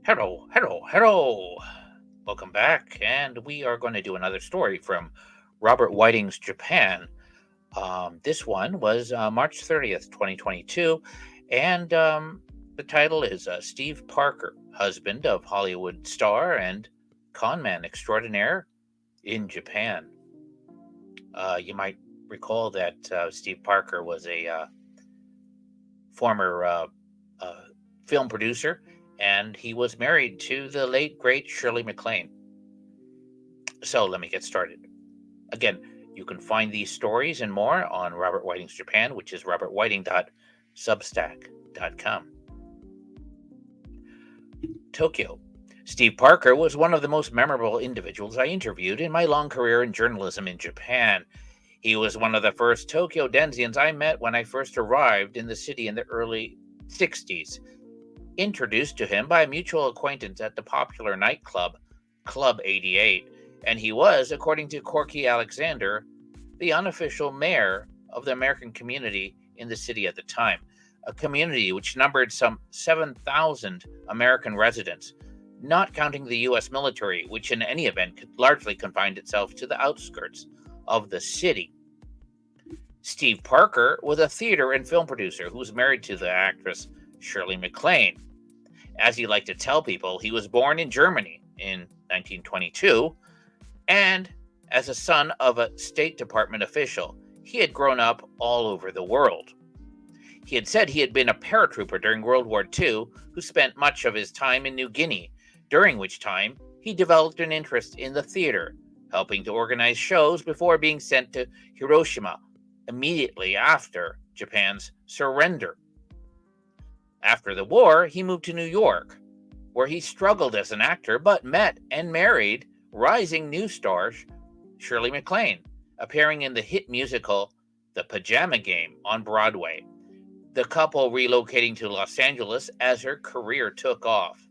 Hello, hello, hello. Welcome back. And we are going to do another story from Robert Whiting's Japan. This one was March 30th, 2022. And the title is Steve Parker, husband of Hollywood star and conman extraordinaire in Japan. You might recall that Steve Parker was a former uh, film producer, and he was married to the late, great Shirley MacLaine. So let me get started. Again, you can find these stories and more on Robert Whiting's Japan, which is robertwhiting.substack.com. Tokyo. Steve Parker was one of the most memorable individuals I interviewed in my long career in journalism in Japan. He was one of the first Tokyo denizens I met when I first arrived in the city in the early 60s. Introduced to him by a mutual acquaintance at the popular nightclub, Club 88, and he was, according to Corky Alexander, the unofficial mayor of the American community in the city at the time, a community which numbered some 7,000 American residents, not counting the U.S. military, which in any event largely confined itself to the outskirts of the city. Steve Parker was a theater and film producer who was married to the actress Shirley MacLaine. As he liked to tell people, he was born in Germany in 1922, and as a son of a State Department official, he had grown up all over the world. He had said he had been a paratrooper during World War II, who spent much of his time in New Guinea, during which time he developed an interest in the theater, helping to organize shows before being sent to Hiroshima immediately after Japan's surrender. After the war, he moved to New York, where he struggled as an actor but met and married rising new star Shirley MacLaine, appearing in the hit musical The Pajama Game on Broadway, the couple relocating to Los Angeles as her career took off.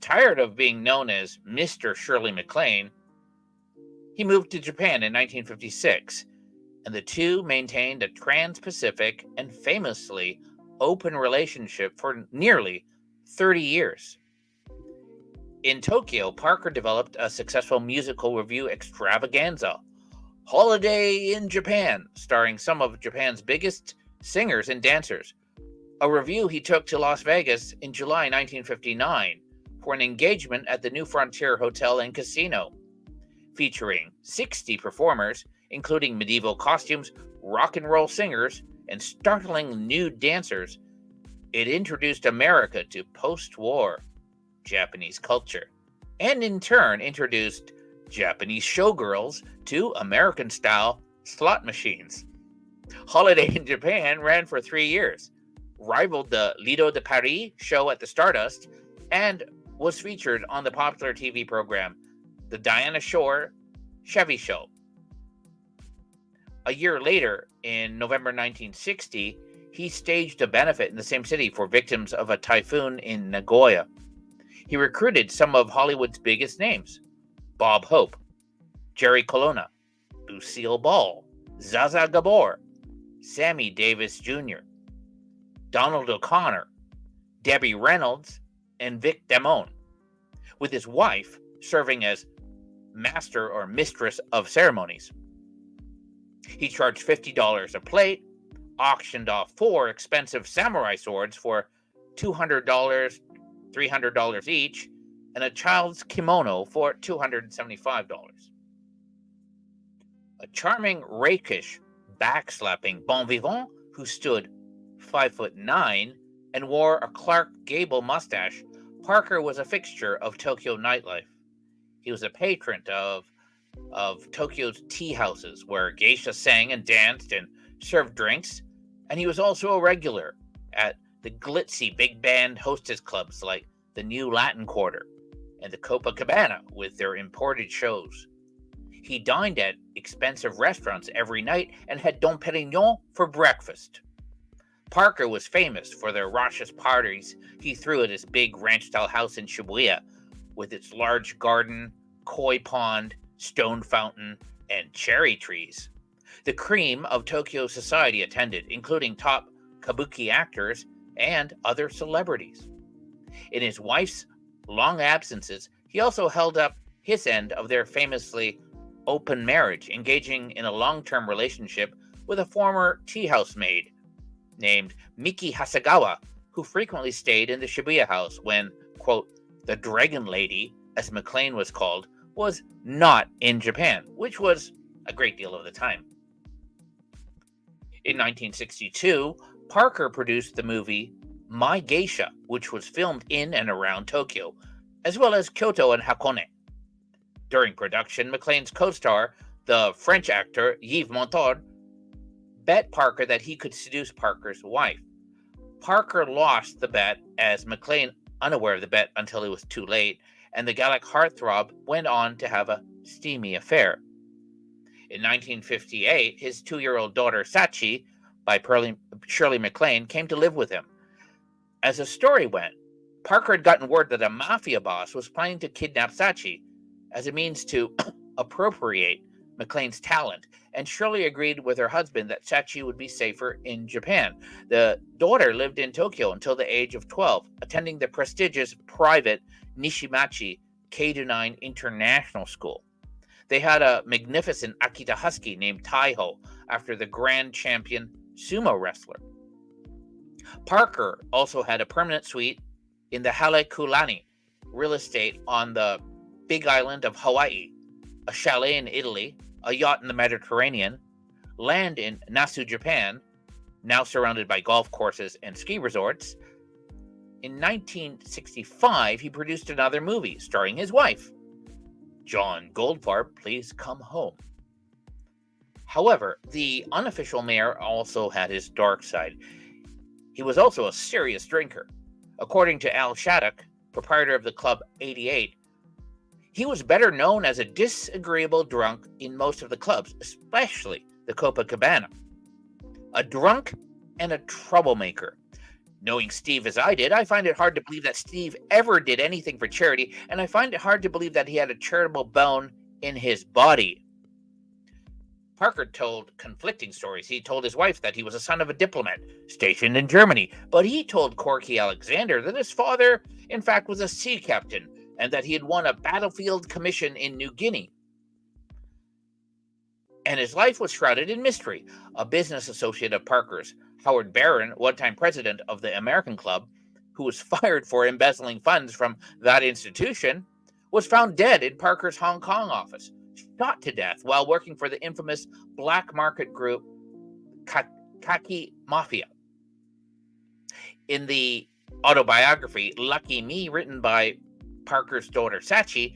Tired of being known as Mr. Shirley MacLaine, he moved to Japan in 1956, and the two maintained a trans-Pacific and famously open relationship for nearly 30 years. In Tokyo, Parker developed a successful musical revue extravaganza, Holiday in Japan, starring some of Japan's biggest singers and dancers. A revue he took to Las Vegas in July 1959 for an engagement at the New Frontier Hotel and Casino. Featuring 60 performers, including medieval costumes, rock and roll singers, and startling nude dancers, it introduced America to post-war Japanese culture, and in turn introduced Japanese showgirls to American-style slot machines. Holiday in Japan ran for 3 years, rivaled the Lido de Paris show at the Stardust, and was featured on the popular TV program The Diana Shore Chevy Show. A year later, in November 1960, he staged a benefit in the same city for victims of a typhoon in Nagoya. He recruited some of Hollywood's biggest names: Bob Hope, Jerry Colonna, Lucille Ball, Zsa Gabor, Sammy Davis Jr., Donald O'Connor, Debbie Reynolds, and Vic Damone, with his wife serving as master or mistress of ceremonies. He charged $50 a plate, auctioned off 4 expensive samurai swords for $200, $300 each, and a child's kimono for $275. A charming, rakish, backslapping bon vivant who stood 5'9" and wore a Clark Gable mustache, Parker was a fixture of Tokyo nightlife. He was a patron of Tokyo's tea houses, where geisha sang and danced and served drinks, and he was also a regular at the glitzy big band hostess clubs like the New Latin Quarter and the Copacabana with their imported shows. He dined at expensive restaurants every night and had Dom Perignon for breakfast. Parker was famous for the raucous parties he threw at his big ranch-style house in Shibuya, with its large garden, koi pond, stone fountain, and cherry trees. The cream of Tokyo society attended, including top kabuki actors and other celebrities. In his wife's long absences, he also held up his end of their famously open marriage, engaging in a long-term relationship with a former tea house maid named Miki Hasegawa, who frequently stayed in the Shibuya house when, quote, the Dragon Lady, as MacLaine was called, was not in Japan, which was a great deal of the time. In 1962, Parker produced the movie My Geisha, which was filmed in and around Tokyo, as well as Kyoto and Hakone. During production, MacLaine's co-star, the French actor Yves Montand, bet Parker that he could seduce Parker's wife. Parker lost the bet, as MacLaine, unaware of the bet until it was too late, and the Gallic heartthrob went on to have a steamy affair. In 1958, his 2-year-old daughter Sachi, by Shirley MacLaine, came to live with him. As the story went, Parker had gotten word that a mafia boss was planning to kidnap Sachi as a means to appropriate MacLaine's talent, and Shirley agreed with her husband that Sachi would be safer in Japan. The daughter lived in Tokyo until the age of 12, attending the prestigious private Nishimachi K-9 International School. They had a magnificent Akita Husky named Taiho, after the grand champion sumo wrestler. Parker also had a permanent suite in the Halekulani real estate on the Big Island of Hawaii, a chalet in Italy, a yacht in the Mediterranean, land in Nasu, Japan, now surrounded by golf courses and ski resorts. In 1965, he produced another movie starring his wife, John Goldfarb, Please Come Home. However, the unofficial mayor also had his dark side. He was also a serious drinker. According to Al Shattuck, proprietor of the Club 88, he was better known as a disagreeable drunk in most of the clubs, especially the Copacabana. A drunk and a troublemaker. Knowing Steve as I did, I find it hard to believe that Steve ever did anything for charity, and I find it hard to believe that he had a charitable bone in his body. Parker told conflicting stories. He told his wife that he was a son of a diplomat stationed in Germany, but he told Corky Alexander that his father, in fact, was a sea captain and that he had won a battlefield commission in New Guinea. And his life was shrouded in mystery. A business associate of Parker's, Howard Barron, one-time president of the American Club, who was fired for embezzling funds from that institution, was found dead in Parker's Hong Kong office, shot to death while working for the infamous black market group Kaki Mafia. In the autobiography Lucky Me, written by Parker's daughter Sachi,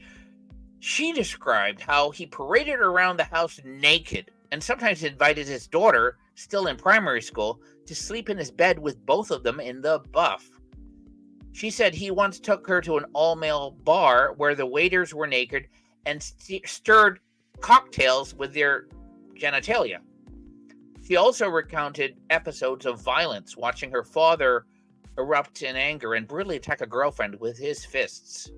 she described how he paraded around the house naked and sometimes invited his daughter, still in primary school, to sleep in his bed with both of them in the buff. She said he once took her to an all-male bar where the waiters were naked and stirred cocktails with their genitalia. She also recounted episodes of violence, watching her father erupt in anger and brutally attack a girlfriend with his fists.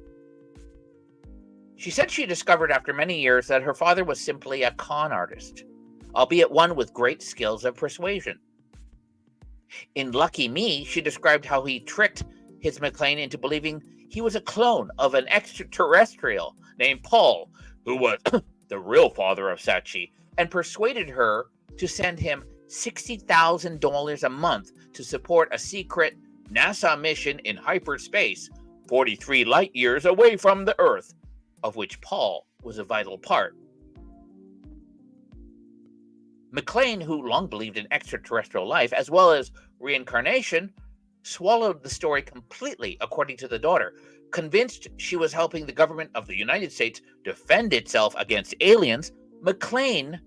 She said she discovered after many years that her father was simply a con artist, albeit one with great skills of persuasion. In Lucky Me, she described how he tricked his MacLaine into believing he was a clone of an extraterrestrial named Paul, who was the real father of Sachi, and persuaded her to send him $60,000 a month to support a secret NASA mission in hyperspace, 43 light years away from the Earth, of which Paul was a vital part. MacLaine, who long believed in extraterrestrial life as well as reincarnation, swallowed the story completely, according to the daughter. Convinced she was helping the government of the United States defend itself against aliens, MacLaine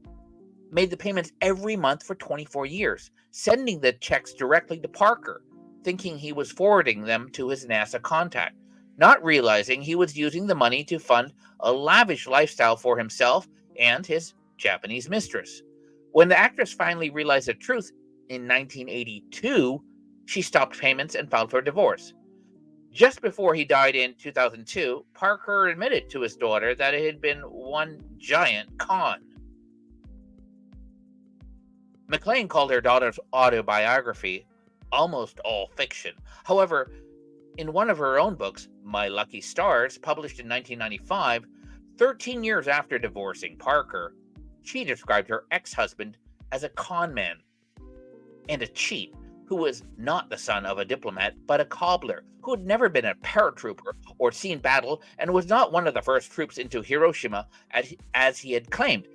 made the payments every month for 24 years, sending the checks directly to Parker, thinking he was forwarding them to his NASA contact, not realizing he was using the money to fund a lavish lifestyle for himself and his Japanese mistress. When the actress finally realized the truth in 1982, she stopped payments and filed for divorce. Just before he died in 2002, Parker admitted to his daughter that it had been one giant con. MacLaine called her daughter's autobiography almost all fiction. However, In one of her own books, My Lucky Stars, published in 1995, 13 years after divorcing Parker, she described her ex-husband as a con man and a cheat who was not the son of a diplomat but a cobbler who had never been a paratrooper or seen battle and was not one of the first troops into Hiroshima as he had claimed.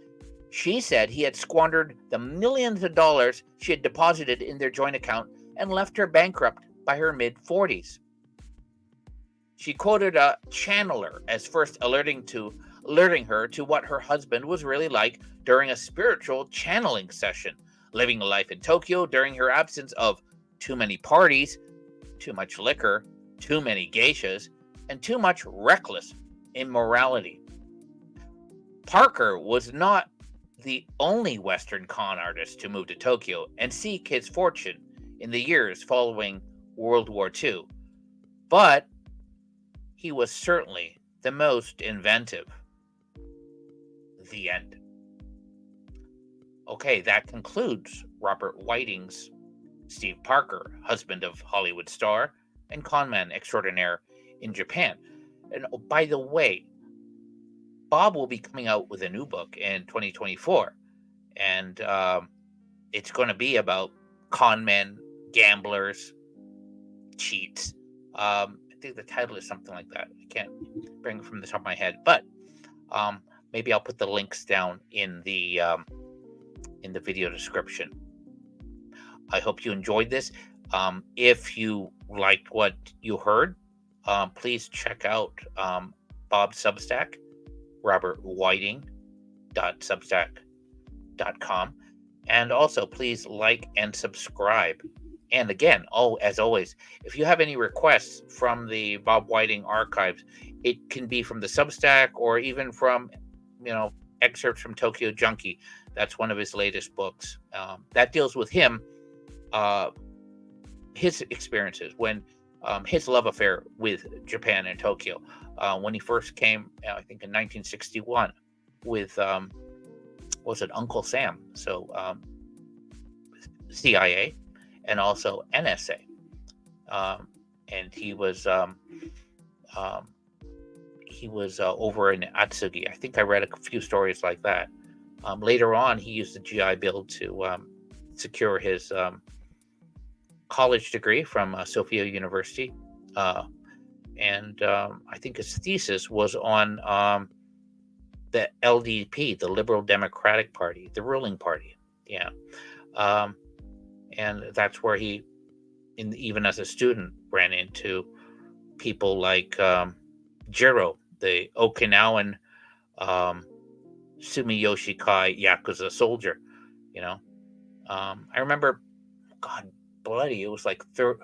She said he had squandered the millions of dollars she had deposited in their joint account and left her bankrupt by her mid-40s. She quoted a channeler as first alerting her to what her husband was really like during a spiritual channeling session, living a life in Tokyo during her absence of too many parties, too much liquor, too many geishas, and too much reckless immorality. Parker was not the only Western con artist to move to Tokyo and seek his fortune in the years following World War II, but he was certainly the most inventive. The end. Okay, that concludes Robert Whiting's Steve Parker, husband of Hollywood star and conman extraordinaire in Japan. And oh, by the way, Bob will be coming out with a new book in 2024, and it's going to be about con men, gamblers, cheats. I think the title is something like that. I can't bring it from the top of my head, but maybe I'll put the links down in the video description. I hope you enjoyed this. If you liked what you heard, please check out Bob's Substack, robertwhiting.substack.com, and also please like and subscribe. And again, as always, if you have any requests from the Bob Whiting archives, it can be from the Substack or even from, excerpts from Tokyo Junkie. That's one of his latest books that deals with him, his experiences when his love affair with Japan and Tokyo when he first came, I think in 1961 with was it Uncle Sam? So CIA and also NSA, and he was over in Atsugi. I think I read a few stories like that. Later on, he used the GI Bill to secure his college degree from Sophia University, and I think his thesis was on the LDP, the Liberal Democratic Party, the ruling party. Yeah, and that's where he, even as a student, ran into people like Jiro, the Okinawan Sumiyoshi Kai Yakuza soldier. I remember, God bloody, it was like it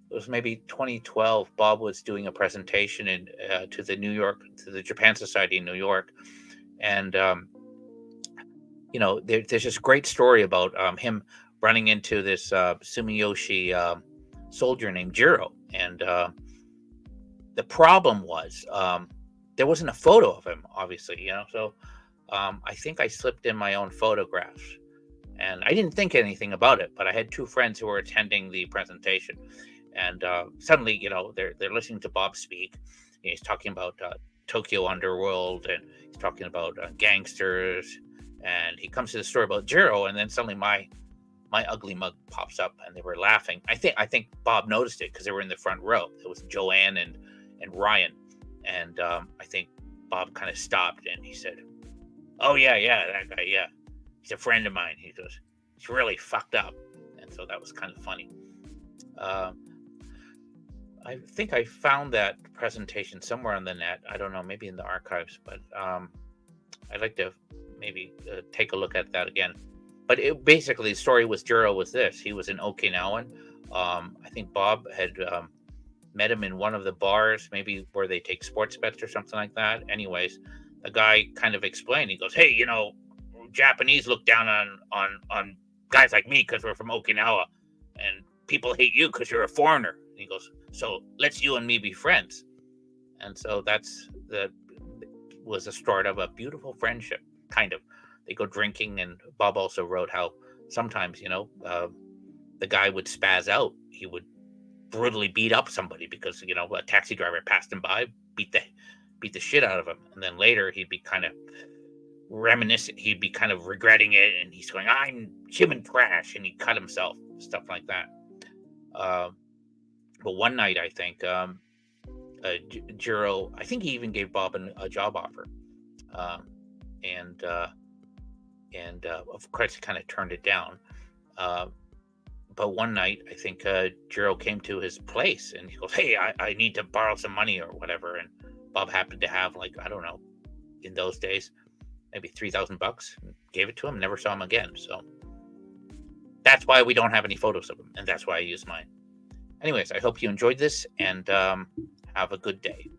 was maybe 2012. Bob was doing a presentation to the Japan Society in New York, and there's this great story about him running into this Sumiyoshi soldier named Jiro, and the problem was there wasn't a photo of him, obviously, so I think I slipped in my own photographs, and I didn't think anything about it, but I had two friends who were attending the presentation, and suddenly, they're listening to Bob speak. He's talking about Tokyo underworld, and he's talking about gangsters, and he comes to the story about Jiro, and then suddenly my ugly mug pops up, and they were laughing. I think Bob noticed it because they were in the front row. It was Joanne and Ryan, and I think Bob kind of stopped, and he said, "Oh yeah, that guy, yeah, he's a friend of mine." He goes, "He's really fucked up," and so that was kind of funny. I think I found that presentation somewhere on the net. I don't know, maybe in the archives, but I'd like to maybe take a look at that again. But basically, the story with Jiro was this: he was in Okinawan. I think Bob had met him in one of the bars, maybe where they take sports bets or something like that. Anyways, the guy kind of explained. He goes, "Hey, Japanese look down on guys like me because we're from Okinawa, and people hate you because you're a foreigner." And he goes, "So let's you and me be friends." And so was the start of a beautiful friendship, kind of. They go drinking, and Bob also wrote how sometimes, the guy would spaz out. He would brutally beat up somebody because a taxi driver passed him by, beat the shit out of him, and then later he'd be kind of reminiscent. He'd be kind of regretting it, and he's going, "I'm human trash," and he cut himself, stuff like that. But one night, I think Jiro, I think he even gave Bob a job offer, and of course he kind of turned it down. But one night, I think Jiro came to his place and he goes, "Hey, I need to borrow some money or whatever." And Bob happened to have, like, I don't know, in those days, maybe $3,000. Gave it to him. Never saw him again. So that's why we don't have any photos of him, and that's why I use mine. Anyways, I hope you enjoyed this, and have a good day.